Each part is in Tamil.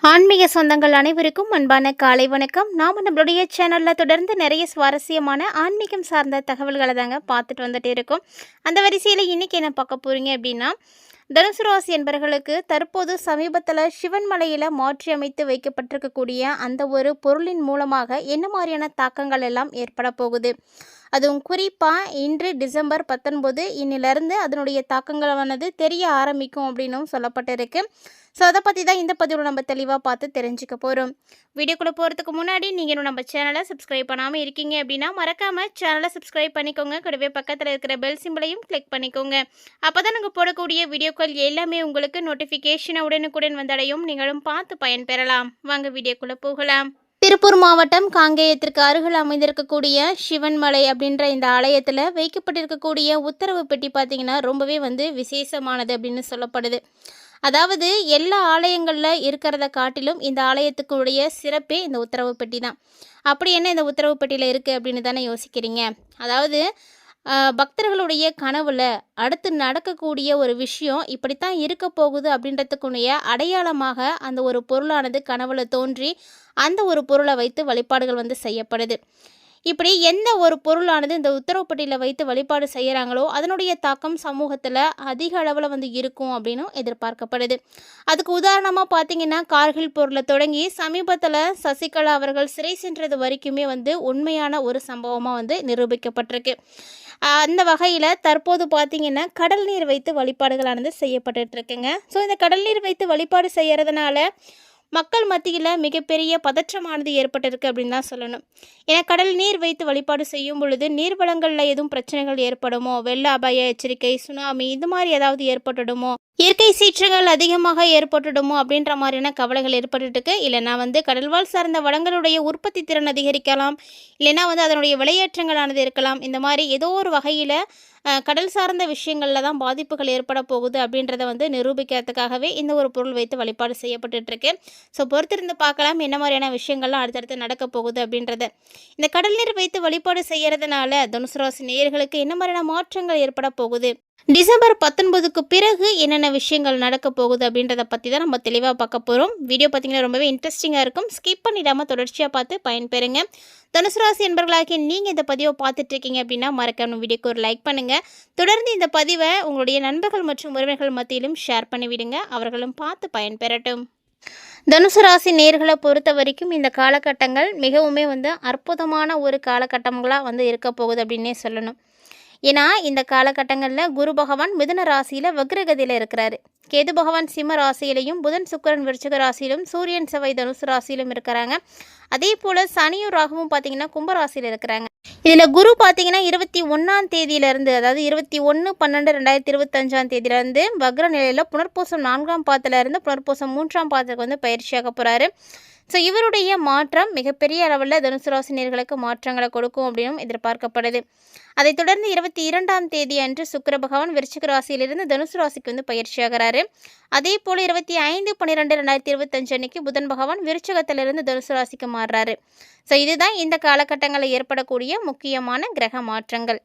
ஆன்மீக சொந்தங்கள் அனைவருக்கும் அன்பான காலை வணக்கம். நாம் நம்மளுடைய சேனலில் தொடர்ந்து நிறைய சுவாரஸ்யமான ஆன்மீகம் சார்ந்த தகவல்களை தாங்க பார்த்துட்டு வந்துட்டு இருக்கோம். அந்த வரிசையில் இன்றைக்கி என்ன பார்க்க போகிறீங்க அப்படின்னா, தனுசு ராசி என்பவர்களுக்கு தற்போது சமீபத்தில் சிவன் மலையில் மாற்றி அமைத்து வைக்கப்பட்டிருக்கக்கூடிய அந்த ஒரு பொருளின் மூலமாக என்ன மாதிரியான தாக்கங்கள் எல்லாம் ஏற்பட போகுது, அதுவும் குறிப்பாக இன்று டிசம்பர் 19 இன்னிலிருந்து அதனுடைய தாக்கங்களானது தெரிய ஆரம்பிக்கும் அப்படின்னும் சொல்லப்பட்டிருக்கு. ஸோ அதை பற்றி தான் இந்த பதிவில் நம்ம தெளிவாக பார்த்து தெரிஞ்சுக்க போகிறோம். வீடியோக்குள்ளே போகிறதுக்கு முன்னாடி நீங்கள் நம்ம சேனலை சப்ஸ்கிரைப் பண்ணாமல் இருக்கீங்க அப்படின்னா மறக்காமல் சேனலை சப்ஸ்கிரைப் பண்ணிக்கோங்க. கூடவே பக்கத்தில் இருக்கிற பெல் சிம்பிளையும் கிளிக் பண்ணிக்கோங்க. அப்போ தான் நாங்கள் போடக்கூடிய வீடியோக்கள் எல்லாமே உங்களுக்கு நோட்டிஃபிகேஷனை உடனுக்குடன் வந்தடையும். நீங்களும் பார்த்து பயன்பெறலாம். வாங்க வீடியோக்குள்ளே போகலாம். திருப்பூர் மாவட்டம் காங்கேயத்திற்கு அருகில் அமைந்திருக்கக்கூடிய சிவன்மலை அப்படின்ற இந்த ஆலயத்தில் வைக்கப்பட்டிருக்கக்கூடிய உத்தரவு பெட்டி பார்த்திங்கன்னா ரொம்பவே விசேஷமானது அப்படின்னு சொல்லப்படுது. அதாவது எல்லா ஆலயங்களில் இருக்கிறத காட்டிலும் இந்த ஆலயத்துக்குடைய சிறப்பே இந்த உத்தரவு பெட்டி தான். அப்படி என்ன இந்த உத்தரவு பெட்டியில் இருக்குது அப்படின்னு தானே யோசிக்கிறீங்க. அதாவது பக்தர்களுடைய கனவுல அடுத்து நடக்கக்கூடிய ஒரு விஷயம் இப்படித்தான் இருக்க போகுது அப்படின்றதுக்குரிய அடையாளமாக அந்த ஒரு பொருளானது கனவுல தோன்றி அந்த ஒரு பொருளை வைத்து வழிபாடுகள் செய்யப்படுது. இப்படி எந்த ஒரு பொருளானது இந்த உத்தரவுப்பட்டியில் வைத்து வழிபாடு செய்கிறாங்களோ அதனுடைய தாக்கம் சமூகத்தில் அதிக அளவில் இருக்கும் அப்படின்னு எதிர்பார்க்கப்படுது. அதுக்கு உதாரணமாக பார்த்தீங்கன்னா, கார்கில் போரில் தொடங்கி சமீபத்தில் சசிகலா அவர்கள் சிறை சென்றது வரைக்குமே உண்மையான ஒரு சம்பவமாக நிரூபிக்கப்பட்டிருக்கு. அந்த வகையில் தற்போது பார்த்திங்கன்னா கடல் நீர் வைத்து வழிபாடுகளானது செய்யப்பட்டுருக்குங்க. ஸோ இந்த கடல் நீர் வைத்து வழிபாடு செய்கிறதுனால மக்கள் மத்தியில் மிகப்பெரிய பதற்றமானது ஏற்பட்டிருக்கு அப்படின்னு தான் சொல்லணும். ஏன்னா கடல் நீர் வைத்து வழிபாடு செய்யும் பொழுது நீர்வளங்களில் எதுவும் பிரச்சனைகள் ஏற்படுமோ, வெள்ள அபாய எச்சரிக்கை, சுனாமி இது மாதிரி ஏதாவது ஏற்பட்டுடுமோ, இயற்கை சீற்றங்கள் அதிகமாக ஏற்பட்டுடுமோ அப்படின்ற மாதிரியான கவலைகள் ஏற்பட்டுருக்கு. இல்லைனா கடல்வாழ் சார்ந்த வளங்களுடைய உற்பத்தி திறன் அதிகரிக்கலாம், இல்லைனா அதனுடைய விளையேற்றங்களானது இருக்கலாம். இந்த மாதிரி ஏதோ ஒரு வகையில் கடல் சார்ந்த விஷயங்களில் தான் பாதிப்புகள் ஏற்பட போகுது அப்படின்றத நிரூபிக்கிறதுக்காகவே இந்த ஒரு பொருள் வைத்து வழிபாடு செய்யப்பட்டுருக்கு. ஸோ பொறுத்திருந்து பார்க்கலாம் என்ன மாதிரியான விஷயங்கள்லாம் அடுத்தடுத்து நடக்க போகுது அப்படின்றத. இந்த கடல் நீர் வைத்து வழிபாடு செய்கிறதுனால தனுசு ராசி நேயர்களுக்கு என்ன மாதிரியான மாற்றங்கள் ஏற்பட போகுது, டிசம்பர் 19க்கு பிறகு என்னென்ன விஷயங்கள் நடக்க போகுது அப்படின்றத பற்றி தான் நம்ம தெளிவாக பார்க்க போகிறோம். வீடியோ பார்த்திங்கன்னா ரொம்பவே இன்ட்ரெஸ்டிங்காக இருக்கும். ஸ்கிப் பண்ணிடாமல் தொடர்ச்சியாக பார்த்து பயன்பெறுங்க. தனுசு ராசி என்பவர்களாகிய நீங்கள் இந்த பதிவை பார்த்துட்ருக்கீங்க அப்படின்னா மறக்காம வீடியோக்கு ஒரு லைக் பண்ணுங்கள். தொடர்ந்து இந்த பதிவை உங்களுடைய நண்பர்கள் மற்றும் உறவினர்கள் மத்தியிலும் ஷேர் பண்ணிவிடுங்க. அவர்களும் பார்த்து பயன்பெறட்டும். தனுசு ராசி நேர்களை பொறுத்த வரைக்கும் இந்த காலகட்டங்கள் மிகவுமே அற்புதமான ஒரு காலகட்டங்களாக இருக்க போகுது அப்படின்னே சொல்லணும். ஏன்னா இந்த காலகட்டங்களில் குரு பகவான் மிதுன ராசியில் வக்ரகதியில் இருக்கிறாரு. கேது பகவான் சிம்ம ராசியிலையும், புதன் சுக்கிரன் விருச்சிக ராசியிலும், சூரியன் செவ்வாய் தனுசு ராசியிலும் இருக்கிறாங்க. அதே போல் சனியும் ராகுவும் பார்த்திங்கன்னா கும்பராசியில் இருக்கிறாங்க. இதில் குரு பார்த்திங்கன்னா 21ஆம் தேதியிலேருந்து, அதாவது 21/12/2025 தேதியிலேருந்து வக்ர நிலையில் புனர்பூசம் 4ஆம் பாதத்திலிருந்து புனர்பூசம் 3ஆம் பாதத்துக்கு பயிற்சியாக போகிறாரு. ஸோ இவருடைய மாற்றம் மிகப்பெரிய அளவில் தனுசு ராசினியர்களுக்கு மாற்றங்களை கொடுக்கும் அப்படின்னும் எதிர்பார்க்கப்படுது. அதைத் தொடர்ந்து 22ஆம் தேதி அன்று சுக்கிர பகவான் விருச்சிக ராசியிலிருந்து தனுசு ராசிக்கு பயிற்சியாகிறாரு. அதே போல் 25/12/2025 அன்னைக்கு புதன் பகவான் விருச்சகத்திலிருந்து தனுசு ராசிக்கு மாறுறாரு. ஸோ இதுதான் இந்த காலகட்டங்களில் ஏற்படக்கூடிய முக்கியமான கிரக மாற்றங்கள்.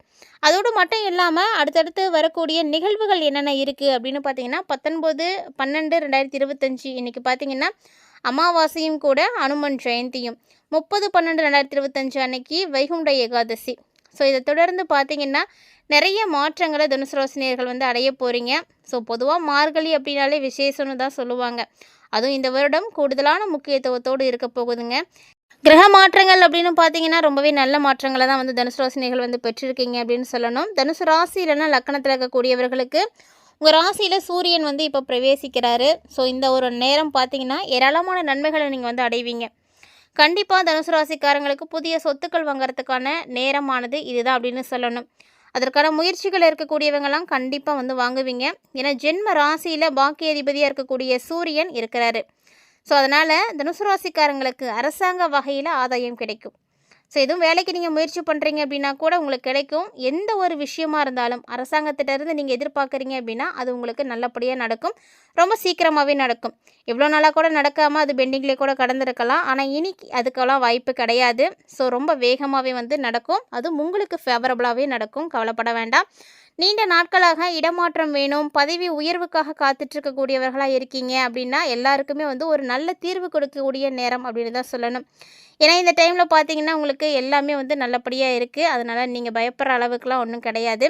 அதோடு மட்டும் இல்லாமல் அடுத்தடுத்து வரக்கூடிய நிகழ்வுகள் என்னென்ன இருக்குது அப்படின்னு பார்த்தீங்கன்னா, 19/12/2025 இன்றைக்கி பார்த்திங்கன்னா அமாவாசையும் கூட அனுமன் ஜெயந்தியும், 30/12/2025 அன்னைக்கு வைகுண்ட ஏகாதசி. ஸோ இதை தொடர்ந்து பார்த்திங்கன்னா நிறைய மாற்றங்களை தனுசு ராசினியர்கள் அடைய போகிறீங்க. ஸோ பொதுவாக மார்கழி அப்படின்னாலே விசேஷம்னு தான் சொல்லுவாங்க. அதுவும் இந்த வருடம் கூடுதலான முக்கியத்துவத்தோடு இருக்க போகுதுங்க. கிரக மாற்றங்கள் அப்படின்னு பார்த்தீங்கன்னா ரொம்பவே நல்ல மாற்றங்களை தான் தனுசு ராசினியர்கள் பெற்றிருக்கீங்க அப்படின்னு சொல்லணும். தனுசு ராசி இல்லைன்னா லக்கணத்தில் இருக்கக்கூடியவர்களுக்கு உங்கள் ராசியில் சூரியன் இப்போ பிரவேசிக்கிறாரு. ஸோ இந்த ஒரு நேரம் பார்த்திங்கன்னா ஏராளமான நன்மைகளை நீங்கள் அடைவீங்க. கண்டிப்பாக தனுசு ராசிக்காரங்களுக்கு புதிய சொத்துக்கள் வாங்கிறதுக்கான நேரமானது இதுதான் அப்படின்னு சொல்லணும். அதற்கான முயற்சிகள் இருக்கக்கூடியவங்களாம் கண்டிப்பாக வாங்குவீங்க. ஏன்னா ஜென்ம ராசியில் பாக்கிய அதிபதியாக இருக்கக்கூடிய சூரியன் இருக்கிறாரு. ஸோ அதனால் தனுசு ராசிக்காரங்களுக்கு அரசாங்க வகையில் ஆதாயம் கிடைக்கும். ஸோ எதுவும் வேலைக்கு நீங்கள் முயற்சி பண்ணுறீங்க அப்படின்னா கூட உங்களுக்கு கிடைக்கும். எந்த ஒரு விஷயமா இருந்தாலும் அரசாங்கத்திட்டருந்து நீங்கள் எதிர்பார்க்குறீங்க அப்படின்னா அது உங்களுக்கு நல்லபடியாக நடக்கும். ரொம்ப சீக்கிரமாகவே நடக்கும். இவ்வளோ நாளாக கூட நடக்காமல் அது பெண்டிங்லேயே கூட கடந்திருக்கலாம். ஆனால் இன்னைக்கு அதுக்கெல்லாம் வாய்ப்பு கிடையாது. ஸோ ரொம்ப வேகமாகவே நடக்கும். அதுவும் உங்களுக்கு ஃபேவரபுளாகவே நடக்கும். கவலைப்பட வேண்டாம். நீண்ட நாட்களாக இடமாற்றம் வேணும், பதவி உயர்வுக்காக காத்துட்ருக்கக்கூடியவர்களாக இருக்கீங்க அப்படின்னா எல்லாருக்குமே வந்து ஒரு நல்ல தீர்வு கொடுக்கக்கூடிய நேரம் அப்படின்னு தான் சொல்லணும். ஏன்னா இந்த டைமில் பார்த்தீங்கன்னா உங்களுக்கு எல்லாமே வந்து நல்லபடியாக இருக்குது. அதனால் நீங்கள் பயப்படுற அளவுக்குலாம் ஒன்றும் கிடையாது.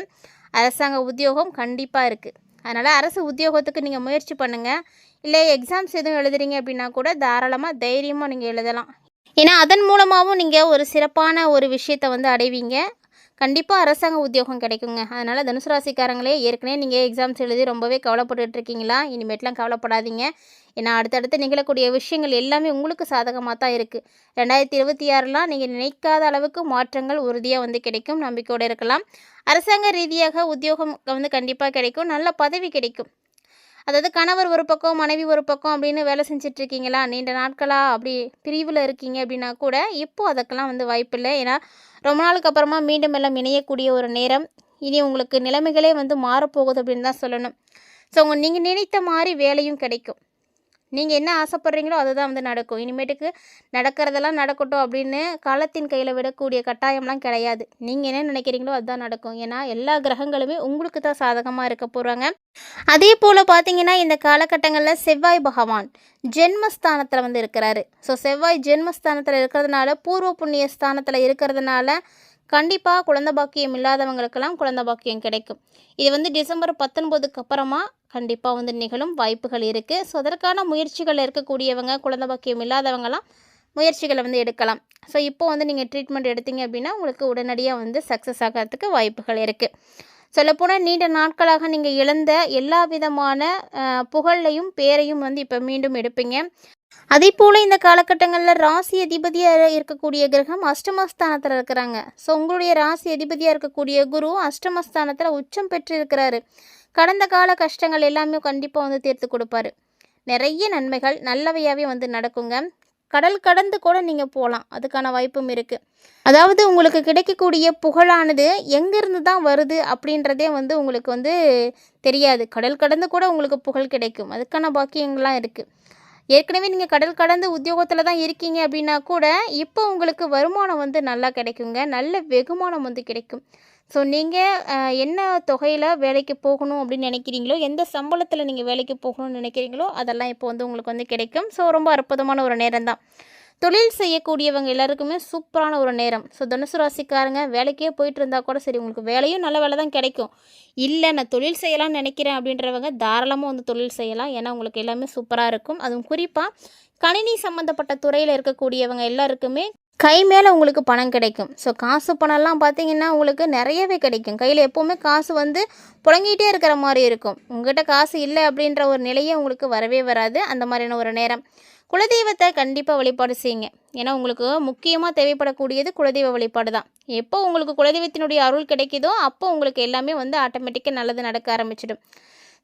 அரசாங்க உத்தியோகம் கண்டிப்பாக இருக்குது. அதனால் அரசு உத்தியோகத்துக்கு நீங்கள் முயற்சி பண்ணுங்கள். இல்லை எக்ஸாம்ஸ் எதுவும் எழுதுறீங்க அப்படின்னா கூட தாராளமாக தைரியமாக நீங்கள் எழுதலாம். ஏன்னா அதன் மூலமாகவும் நீங்கள் ஒரு சிறப்பான ஒரு விஷயத்தை வந்து அடைவீங்க. கண்டிப்பாக அரசாங்க உத்தியோகம் கிடைக்குங்க. அதனால் தனுசு ராசிக்காரங்களே, ஏற்கனவே நீங்கள் எக்ஸாம்ஸ் எழுதி ரொம்பவே கவலைப்பட்டுட்ருக்கீங்களா? இனிமேட்லாம் கவலைப்படாதீங்க. ஏன்னா அடுத்தடுத்து நிகழக்கூடிய விஷயங்கள் எல்லாமே உங்களுக்கு சாதகமாக தான் இருக்குது. 2026லாம் நீங்கள் நினைக்காத அளவுக்கு மாற்றங்கள் உறுதியாக வந்து கிடைக்கும். நம்பிக்கையோடு இருக்கலாம். அரசாங்க ரீதியாக உத்தியோகம் வந்து கண்டிப்பாக கிடைக்கும். நல்ல பதவி கிடைக்கும். அதாவது கணவர் ஒரு பக்கம், மனைவி ஒரு பக்கம் அப்படின்னு வேலை செஞ்சிட்ருக்கீங்களா? நீண்ட நாட்களாக அப்படி பிரிவில் இருக்கீங்க அப்படின்னா கூட இப்போது அதுக்கெல்லாம் வந்து வாய்ப்பில்லை. ஏன்னா ரொம்ப நாளுக்கு அப்புறமா மீண்டும் எல்லாம் இணையக்கூடிய ஒரு நேரம். இனி உங்களுக்கு நிலைமைகளே வந்து மாறப்போகுது அப்படின்னு தான் சொல்லணும். ஸோ நீங்கள் நினைத்த மாதிரி வேலையும் கிடைக்கும். நீங்கள் என்ன ஆசைப்பட்றீங்களோ அதுதான் வந்து நடக்கும். இனிமேட்டுக்கு நடக்கிறதெல்லாம் நடக்கட்டும் அப்படின்னு காலத்தின் கையில் விடக்கூடிய கட்டாயம்லாம் கிடையாது. நீங்கள் என்ன நினைக்கிறீங்களோ அதுதான் நடக்கும். ஏன்னா எல்லா கிரகங்களுமே உங்களுக்கு தான் சாதகமாக இருக்க போகிறாங்க. அதே போல் பார்த்தீங்கன்னா இந்த காலகட்டங்களில் செவ்வாய் பகவான் ஜென்மஸ்தானத்தில் வந்து இருக்கிறாரு. ஸோ செவ்வாய் ஜென்மஸ்தானத்தில் இருக்கிறதுனால, பூர்வ புண்ணிய ஸ்தானத்தில் இருக்கிறதுனால கண்டிப்பாக குழந்தை பாக்கியம் இல்லாதவங்களுக்கெல்லாம் குழந்தை பாக்கியம் கிடைக்கும். இது வந்து டிசம்பர் 19க்கு அப்புறமா கண்டிப்பாக வந்து நிகழும் வாய்ப்புகள் இருக்குது. ஸோ அதற்கான முயற்சிகள் இருக்கக்கூடியவங்க, குழந்தை பாக்கியம் இல்லாதவங்களாம் முயற்சிகளை வந்து எடுக்கலாம். ஸோ இப்போ வந்து நீங்கள் ட்ரீட்மெண்ட் எடுத்தீங்க அப்படின்னா உங்களுக்கு உடனடியாக வந்து சக்ஸஸ் ஆகிறதுக்கு வாய்ப்புகள் இருக்குது. சொல்லப்போனால் நீண்ட நாட்களாக நீங்கள் இழந்த எல்லா விதமான புகழையும் பேரையும் வந்து இப்போ மீண்டும் எடுப்பீங்க. அதே போல் இந்த காலகட்டங்களில் ராசி அதிபதியாக இருக்கக்கூடிய கிரகம் அஷ்டமஸ்தானத்தில் இருக்கிறாங்க. ஸோ உங்களுடைய ராசி அதிபதியாக இருக்கக்கூடிய குரு அஷ்டமஸ்தானத்தில் உச்சம் பெற்று இருக்கிறாரு. கடந்த கால கஷ்டங்கள் எல்லாமே கண்டிப்பாக வந்து தீர்த்து கொடுப்பாரு. நிறைய நன்மைகள் நல்லவையாகவே வந்து நடக்குங்க. கடல் கடந்து கூட நீங்கள் போகலாம், அதுக்கான வாய்ப்பும் இருக்குது. அதாவது உங்களுக்கு கிடைக்கக்கூடிய புகழானது எங்கேருந்து தான் வருது அப்படின்றதே வந்து உங்களுக்கு வந்து தெரியாது. கடல் கடந்து கூட உங்களுக்கு புகழ் கிடைக்கும். அதுக்கான பாக்கியங்கள்லாம் இருக்குது. ஏற்கனவே நீங்கள் கடல் கடந்து உத்தியோகத்தில் தான் இருக்கீங்க அப்படின்னா கூட இப்போ உங்களுக்கு வருமானம் வந்து நல்லா கிடைக்குங்க. நல்ல வெகுமானம் வந்து கிடைக்கும். ஸோ நீங்கள் என்ன தொகையில் வேலைக்கு போகணும் அப்படின்னு நினைக்கிறீங்களோ, எந்த சம்பளத்தில் நீங்கள் வேலைக்கு போகணும்னு நினைக்கிறீங்களோ அதெல்லாம் இப்போ வந்து உங்களுக்கு வந்து கிடைக்கும். ஸோ ரொம்ப அற்புதமான ஒரு நேரம் தான். தொழில் செய்யக்கூடியவங்க எல்லாருக்குமே சூப்பரான ஒரு நேரம். ஸோ தனுசு ராசிக்காரங்க வேலைக்கே போயிட்டு இருந்தால் கூட சரி, உங்களுக்கு வேலையும் நல்ல வேலை தான் கிடைக்கும். இல்லை நான் தொழில் செய்யலாம்னு நினைக்கிறேன் அப்படின்றவங்க தாராளமாக வந்து தொழில் செய்யலாம். ஏன்னா உங்களுக்கு எல்லாமே சூப்பராக இருக்கும். அதுவும் குறிப்பாக கணினி சம்மந்தப்பட்ட துறையில் இருக்கக்கூடியவங்க எல்லாருக்குமே கை மேலே உங்களுக்கு பணம் கிடைக்கும். ஸோ காசு பணம்லாம் பார்த்தீங்கன்னா உங்களுக்கு நிறையவே கிடைக்கும். கையில் எப்போவுமே காசு வந்து புழங்கிட்டே இருக்கிற மாதிரி இருக்கும். உங்கள்கிட்ட காசு இல்லை அப்படின்ற ஒரு நிலையே உங்களுக்கு வரவே வராது. அந்த மாதிரியான ஒரு நேரம். குலதெய்வத்தை கண்டிப்பாக வழிபாடு செய்யுங்க. ஏன்னா உங்களுக்கு முக்கியமாக தேவைப்படக்கூடியது குலதெய்வ வழிபாடு தான். எப்போ உங்களுக்கு குலதெய்வத்தினுடைய அருள் கிடைக்குதோ அப்போ உங்களுக்கு எல்லாமே வந்து ஆட்டோமேட்டிக்காக நல்லது நடக்க ஆரம்பிச்சிடும்.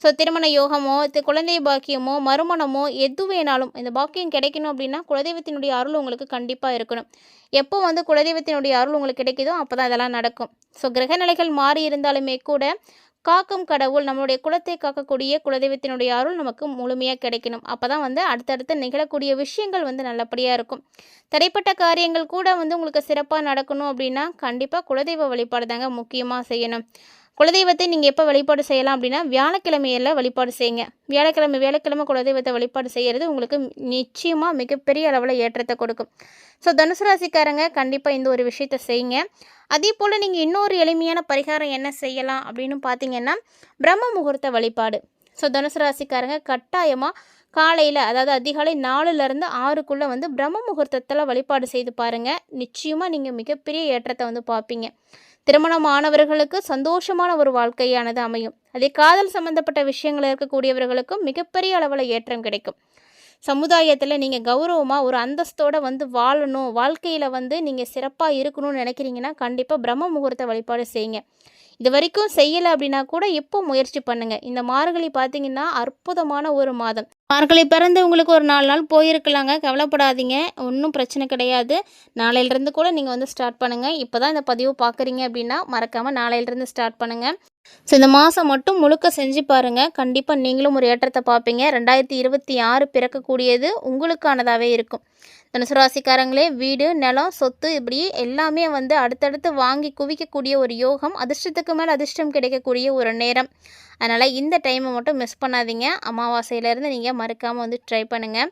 ஸோ திருமண யோகமோ, குழந்தை பாக்கியமோ, மறுமணமோ எது வேணாலும் இந்த பாக்கியம் கிடைக்கணும் அப்படின்னா குலதெய்வத்தினுடைய அருள் உங்களுக்கு கண்டிப்பாக இருக்கணும். எப்போ வந்து குலதெய்வத்தினுடைய அருள் உங்களுக்கு கிடைக்குதோ அப்போ தான் இதெல்லாம் நடக்கும். ஸோ கிரகநிலைகள் மாறி இருந்தாலுமே கூட காக்கும் கடவுள், நம்மளுடைய குலத்தை காக்கக்கூடிய குலதெய்வத்தினுடைய அருள் நமக்கு முழுமையாக கிடைக்கணும். அப்போ தான் வந்து அடுத்தடுத்து நிகழக்கூடிய விஷயங்கள் வந்து நல்லபடியாக இருக்கும். தடைப்பட்ட காரியங்கள் கூட வந்து உங்களுக்கு சிறப்பாக நடக்கணும் அப்படின்னா கண்டிப்பாக குலதெய்வ வழிபாடு தாங்க முக்கியமாக செய்யணும். குலதெய்வத்தை நீங்கள் எப்போ வழிபாடு செய்யலாம் அப்படின்னா வியாழக்கிழமையில் வழிபாடு செய்யுங்க. வியாழக்கிழமை குலதெய்வத்தை வழிபாடு செய்கிறது உங்களுக்கு நிச்சயமாக மிகப்பெரிய அளவில் ஏற்றத்தை கொடுக்கும். ஸோ தனுசு ராசிக்காரங்க கண்டிப்பாக இந்த ஒரு விஷயத்தை செய்யுங்க. அதே போல் நீங்கள் இன்னொரு எளிமையான பரிகாரம் என்ன செய்யலாம் அப்படின்னு பார்த்தீங்கன்னா பிரம்ம முகூர்த்த வழிபாடு. ஸோ தனுசு ராசிக்காரங்க கட்டாயமாக காலையில், அதாவது அதிகாலை 4லேருந்து 6க்குள்ளே வந்து பிரம்ம முகூர்த்தத்தில் வழிபாடு செய்து பாருங்கள். நிச்சயமாக நீங்கள் மிகப்பெரிய ஏற்றத்தை வந்து பார்ப்பீங்க. திருமணமானவர்களுக்கு சந்தோஷமான ஒரு வாழ்க்கையானது அமையும். அதே காதல் சம்பந்தப்பட்ட விஷயங்கள் இருக்கக்கூடியவர்களுக்கும் மிகப்பெரிய அளவில் ஏற்றம் கிடைக்கும். சமுதாயத்தில் நீங்கள் கௌரவமாக ஒரு அந்தஸ்தோடு வந்து வாழணும், வாழ்க்கையில் வந்து நீங்கள் சிறப்பாக இருக்கணும்னு நினைக்கிறீங்கன்னா கண்டிப்பாக பிரம்ம முகூர்த்த வழிபாடு செய்யுங்க. இது வரைக்கும் செய்யலை அப்படின்னா கூட இப்போ முயற்சி பண்ணுங்கள். இந்த மார்கழி பார்த்திங்கன்னா அற்புதமான ஒரு மாதம். மார்கழி பிறந்து உங்களுக்கு ஒரு 4 நாள் போயிருக்கலாங்க. கவலைப்படாதீங்க. ஒண்ணும் பிரச்சனை கிடையாது. நாளையிலிருந்து கூட நீங்க வந்து ஸ்டார்ட் பண்ணுங்க. இப்போ தான் இந்த பதிவு பார்க்குறீங்க அப்படின்னா, மறக்காம நாளையிலிருந்து ஸ்டார்ட் பண்ணுங்க. ஸோ இந்த மாதம் மட்டும் முழுக்க செஞ்சு பாருங்க. கண்டிப்பா நீங்களும் ஒரு ஏற்றத்த பார்ப்பீங்க. 2026 பிறக்கக்கூடியது உங்களுக்கானதாவே இருக்கும். தனுசு ராசிக்காரங்களே, வீடு, நிலம், சொத்து இப்படி எல்லாமே வந்து அடுத்தடுத்து வாங்கி குவிக்கக்கூடிய ஒரு யோகம், அதிர்ஷ்டத்துக்கு மேல் அதிர்ஷ்டம் கிடைக்கக்கூடிய ஒரு நேரம். அதனால் இந்த டைமை மட்டும் மிஸ் பண்ணாதீங்க. அமாவாசையிலேருந்து நீங்கள் மறக்காமல் வந்து ட்ரை பண்ணுங்கள்.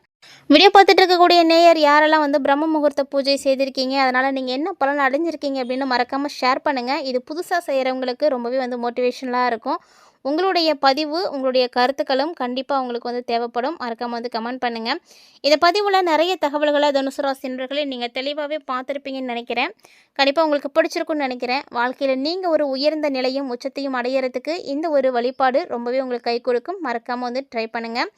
வீடியோ பார்த்துட்டு இருக்கக்கூடிய நேயர் யாரெல்லாம் வந்து பிரம்ம முகூர்த்த பூஜை செய்திருக்கீங்க, அதனால் நீங்கள் என்ன பலன் அடைஞ்சிருக்கீங்க அப்படின்னு மறக்காமல் ஷேர் பண்ணுங்கள். இது புதுசாக செய்கிறவங்களுக்கு ரொம்பவே வந்து மோட்டிவேஷனலாக இருக்கும். உங்களுடைய பதிவு, உங்களுடைய கருத்துக்களும் கண்டிப்பாக உங்களுக்கு வந்து தேவைப்படும். மறக்காமல் வந்து கமெண்ட் பண்ணுங்கள். இந்த பதிவில் நிறைய தகவல்களை தனுசு ராசி நண்பர்களே நீங்கள் தெளிவாகவே பார்த்துருப்பீங்கன்னு நினைக்கிறேன். கண்டிப்பாக உங்களுக்கு பிடிச்சிருக்குன்னு நினைக்கிறேன். வாழ்க்கையில் நீங்கள் ஒரு உயர்ந்த நிலையும் உச்சத்தையும் அடையிறதுக்கு இந்த ஒரு வழிபாடு ரொம்பவே உங்களுக்கு கை கொடுக்கும். மறக்காமல் வந்து ட்ரை பண்ணுங்கள்.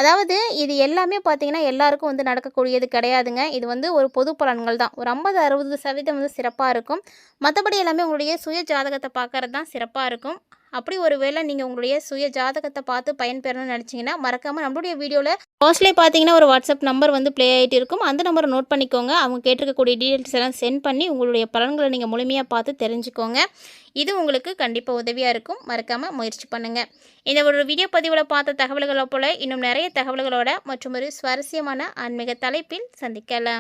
அதாவது இது எல்லாமே பார்த்தீங்கன்னா எல்லாருக்கும் வந்து நடக்கக்கூடியது கிடையாதுங்க. இது வந்து ஒரு பொது பலன்கள் தான். ஒரு 50-60% வந்து சிறப்பாக இருக்கும். மற்றபடி எல்லாமே உங்களுடைய சுய ஜாதகத்தை பார்க்கறது தான் சிறப்பாக இருக்கும். அப்படி ஒரு வேளை நீங்கள் உங்களுடைய சுய ஜாதகத்தை பார்த்து பயன்பெறணும்னு நினச்சிங்கன்னா மறக்காமல் நம்மளுடைய வீடியோவில் ஃபர்ஸ்ட்லேயே பார்த்தீங்கன்னா ஒரு வாட்ஸ்அப் நம்பர் வந்து ப்ளே ஆகிட்டு இருக்கும். அந்த நம்பரை நோட் பண்ணிக்கோங்க. அவங்க கேட்டிருக்கக்கூடிய டீட்டெயில்ஸ் எல்லாம் சென்ட் பண்ணி உங்களுடைய பலன்களை நீங்கள் முழுமையாக பார்த்து தெரிஞ்சுக்கோங்க. இது உங்களுக்கு கண்டிப்பாக உதவியாக இருக்கும். மறக்காமல் முயற்சி பண்ணுங்கள். இந்த ஒரு வீடியோ பதிவில் பார்த்த தகவல்களை போல் இன்னும் நிறைய தகவல்களோட மற்றும் ஒரு சுவாரஸ்யமான ஆன்மீக தலைப்பில் சந்திக்கலாம்.